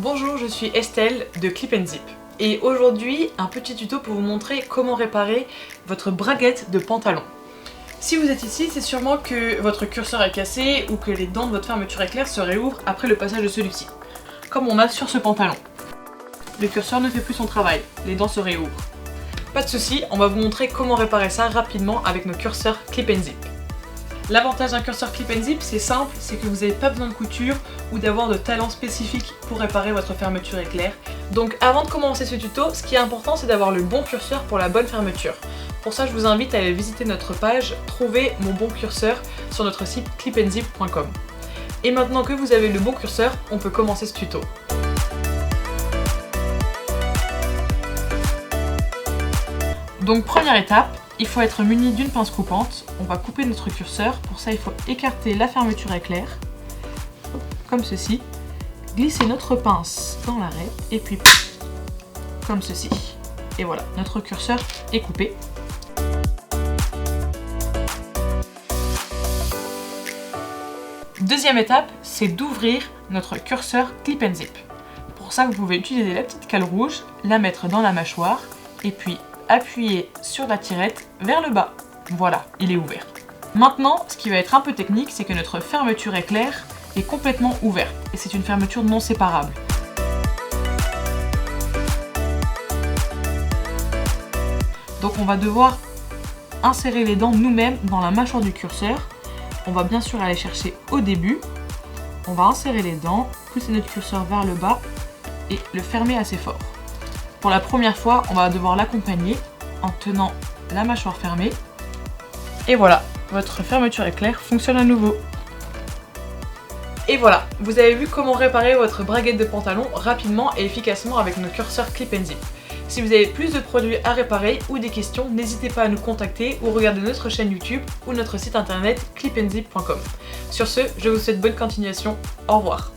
Bonjour, je suis Estelle de Clip & Zip et aujourd'hui un petit tuto pour vous montrer comment réparer votre braguette de pantalon. Si vous êtes ici, c'est sûrement que votre curseur est cassé ou que les dents de votre fermeture éclair se réouvrent après le passage de celui-ci, comme on a sur ce pantalon. Le curseur ne fait plus son travail, les dents se réouvrent. Pas de souci, on va vous montrer comment réparer ça rapidement avec nos curseurs Clip & Zip. L'avantage d'un curseur Clip & Zip, c'est simple, c'est que vous n'avez pas besoin de couture ou d'avoir de talent spécifique pour réparer votre fermeture éclair. Donc avant de commencer ce tuto, ce qui est important, c'est d'avoir le bon curseur pour la bonne fermeture. Pour ça, je vous invite à aller visiter notre page « Trouver mon bon curseur » sur notre site clipandzip.com. Et maintenant que vous avez le bon curseur, on peut commencer ce tuto. Donc première étape, il faut être muni d'une pince coupante. On va couper notre curseur. Pour ça, il faut écarter la fermeture éclair, comme ceci. Glisser notre pince dans l'arrêt et puis comme ceci. Et voilà, notre curseur est coupé. Deuxième étape, c'est d'ouvrir notre curseur Clip & Zip. Pour ça, vous pouvez utiliser la petite cale rouge, la mettre dans la mâchoire et puis appuyer sur la tirette vers le bas. Voilà, il est ouvert. Maintenant, ce qui va être un peu technique, c'est que notre fermeture éclair est complètement ouverte et c'est une fermeture non séparable. Donc on va devoir insérer les dents nous-mêmes dans la mâchoire du curseur. On va bien sûr aller chercher au début. On va insérer les dents, pousser notre curseur vers le bas et le fermer assez fort. Pour la première fois, on va devoir l'accompagner en tenant la mâchoire fermée. Et voilà, votre fermeture éclair fonctionne à nouveau. Et voilà, vous avez vu comment réparer votre braguette de pantalon rapidement et efficacement avec nos curseurs Clip & Zip. Si vous avez plus de produits à réparer ou des questions, n'hésitez pas à nous contacter ou regarder notre chaîne YouTube ou notre site internet clipandzip.com. Sur ce, je vous souhaite bonne continuation. Au revoir.